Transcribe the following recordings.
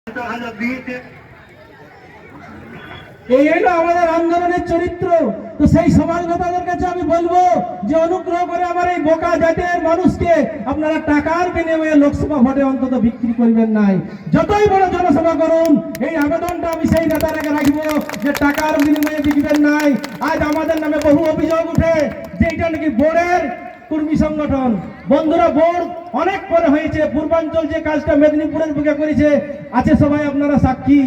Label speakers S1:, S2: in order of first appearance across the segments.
S1: এই হলো আমাদের আন্দোলনের চরিত্র। তো সেই সমাজ নেতাদের কাছে আমি বলবো যে অনুগ্রহ করে আমার এই বোকা জাতের মানুষকে আপনারা টাকার বিনিময়ে লোকসভা ভোটে অন্তত বিক্রি করবেন নাই। যতই বড় জনসভা করুন, এই আবেদনটা আমি সেই নেতারাকে রাখবো যে টাকার বিনিময়ে বিকবেন নাই। আজ আমাদের নামে বহু অভিযোগ উঠে যে এটা নাকি বোর্ডের কর্মী সংগঠন। বন্ধুরা, বোর্ড অনেক পরে হয়েছে। পূর্বাঞ্চল যে কাজটা মেদিনীপুরের বুকে করেছে আছে সবাই আপনারা সাক্ষী।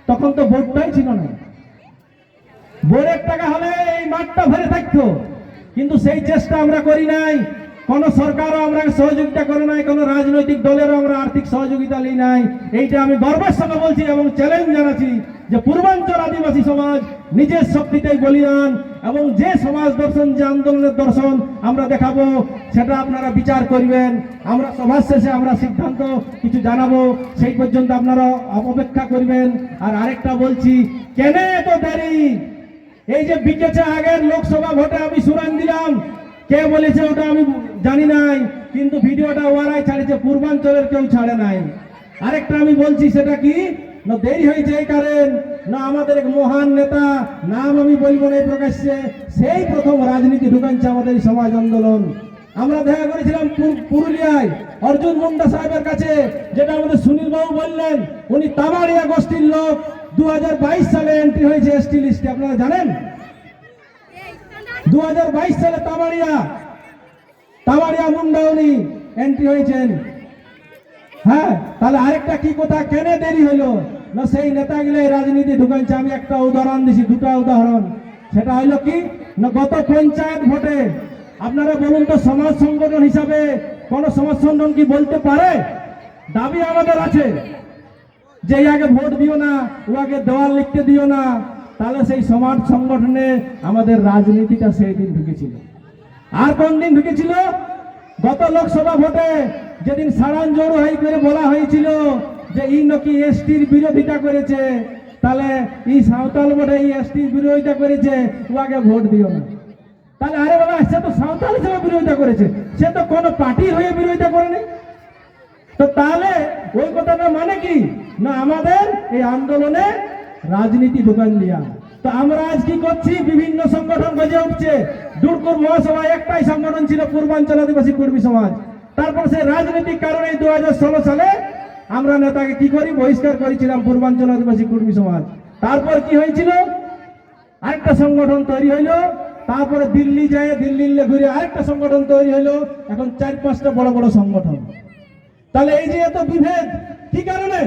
S1: তখন তো বোর্ডটাই ছিল না। বোর্ডের টাকা হলে এই মাঠটা ভরে থাকতো, কিন্তু সেই চেষ্টা আমরা করি নাই। কোন সরকারও আমরা সহযোগিতা করে নাই, কোন রাজনৈতিক দলেরও আমরা আর্থিক সহযোগিতা নিই নাই। এইটা আমি গর্বের সঙ্গে বলছি এবং চ্যালেঞ্জ জানাচ্ছি যে পূর্বাঞ্চল আদিবাসী সমাজ নিজের শক্তিতেই বলিদান এবং যে সমাজ দর্শন, যে আন্দোলনের দর্শন আমরা দেখাবো সেটা আপনারা বিচার করবেন। আমরা সভা শেষে আমরা সিদ্ধান্ত কিছু জানাবো, সেই পর্যন্ত আপনারা অপেক্ষা করবেন। আর আরেকটা বলছি, কেন এত দেরি? এই যে বিকেছে আগের লোকসভা ভোটে আমি শুনান দিলাম, কে বলেছে ওটা আমি জানি নাই, কিন্তু ভিডিওটা ওরাই ছাড়েছে, পূর্বাঞ্চলের কেউ ছাড়ে নাই। আরেকটা আমি বলছি, সেটা কি না দেরি হয়েছে এই কারণ না আমাদের এক মহান নেতা, নাম আমি বলবো না প্রকাশ্যে, সেই প্রথম রাজনীতি ঢুকাচ্ছে আমাদের এই সমাজ আন্দোলন। আমরা দেখা করেছিলাম পুরুলিয়ায় অর্জুন মুন্ডা সাহেবের কাছে, যেটা আমাদের সুনীল বাবু বললেন, উনি তামারিয়া গোষ্ঠীর লোক। 2022 সালে এন্ট্রি হয়েছে এসটি লিস্টে, আপনারা জানেন? 2022 সালে তামারিয়া মুন্ডা উনি এন্ট্রি হয়েছেন। হ্যাঁ, তাহলে আরেকটা কি কথা, কেন দেরি হইলো না সেই নেতাগুলো রাজনীতি ঢুকাইছে। আমি একটা উদাহরণ দিছি, দুটা উদাহরণ। সেটা হইলো কি না গত পঞ্চায়েত ভোটে আপনারা বলুন তো, সমাজ সংগঠন হিসাবে কোন সমাজ সংগঠন কি বলতে পারে? দাবি আমাদের আছে যে আগে ভোট দিও না, ও আগে দেওয়াল লিখতে দিও না। তাহলে সেই সমাজ সংগঠনে আমাদের রাজনীতিটা সেই দিন ঢুকেছিল। আর কোন দিন ঢুকেছিল? গত লোকসভা ভোটে যেদিন সাড়ান জোড় হয়ে করে বলা হয়েছিল যে ই নাকি এসটির বিরোধিতা করেছে, তাহলে এই সাঁওতাল ভোটে এই এসটির বিরোধিতা করেছে, ও আগে ভোট দিও না। তাহলে আরে বাবা, সে তো সাঁওতাল হিসেবে বিরোধিতা করেছে, সে তো কোনো পার্টির হয়ে বিরোধিতা করেনি। তো তাহলে ওই কথাটা মানে কি না আমাদের এই আন্দোলনে রাজনীতি ঢুকান দিয়া। তো আমরা আজ কি করছি, বিভিন্ন সংগঠন গজে উঠছে। দুর্গুর মহাসভায় একটাই সংগঠন ছিল, পূর্বাঞ্চল আদিবাসী কর্মী সমাজ। তারপর সেই রাজনৈতিক কারণে 2016 সালে আমরা নেতাকে কি করি, বহিষ্কার করেছিলাম পূর্বাঞ্চল আদিবাসী কর্মী সমাজ। তারপর কি হয়েছিল, আরেকটা সংগঠন তৈরি হইলো। তারপরে দিল্লি যায়, দিল্লি ঘুরে আরেকটা সংগঠন তৈরি হইলো। এখন 4-5টা বড় বড় সংগঠন। তাহলে এই যে এত বিভেদ কি কারণে?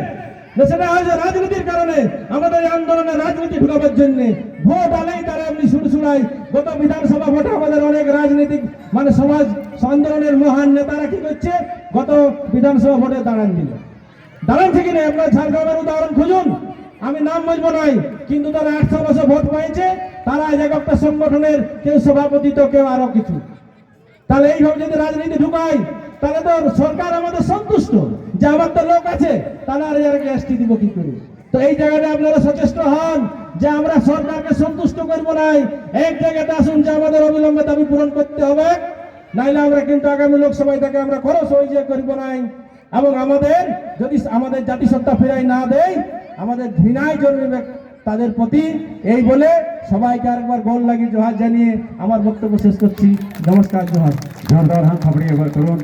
S1: সেটা হয়তো রাজনীতির কারণে, আমাদের আন্দোলনে রাজনীতি ঢুকাবার জন্য। ভোট আলেই তারা এমনি শুড়াই। গত বিধানসভা ভোটে আমাদের অনেক রাজনীতিক মানে সমাজ আন্দোলনের মহান নেতারা কি করছে, গত বিধানসভা ভোটে দাঁড়াচ্ছে কিনা? আপনার ঝাড়গ্রামের উদাহরণ খুঁজুন, আমি নাম বলবো নাই, কিন্তু তারা 800 ভোট পেয়েছে। তারা এক একটা সংগঠনের কেউ সভাপতি, তো কেউ আরো কিছু। তাহলে এইভাবে যদি রাজনীতি ঢুকাই, তাহলে তো সরকার আমাদের সন্তুষ্ট যে আমার তো লোক আছে, তাহলে আর এর এসটি দিব কি করে? তো এই জায়গাটা আপনারা সচেষ্ট হন যে আমরা সরকারকে সন্তুষ্ট করবো নাই। এক জায়গাতে আসুন যে আমাদের অবিলম্বে দাবি পূরণ করতে হবে, নাইলে আমরা কিন্তু আগামী লোকসভায় থেকে আমরা খরচ হয়ে করবো নাই। এবং আমাদের যদি আমাদের জাতিসত্তা ফেরাই না দেয়, আমাদের ঘৃণায় জন্মবে তাদের প্রতি। এই বলে সবাইকে আরেকবার গোল লাগিয়ে জোহার জানিয়ে আমার বক্তব্য শেষ করছি। নমস্কার, জোহার।
S2: जोरदार हाथ खबड़ी अगर करूँ।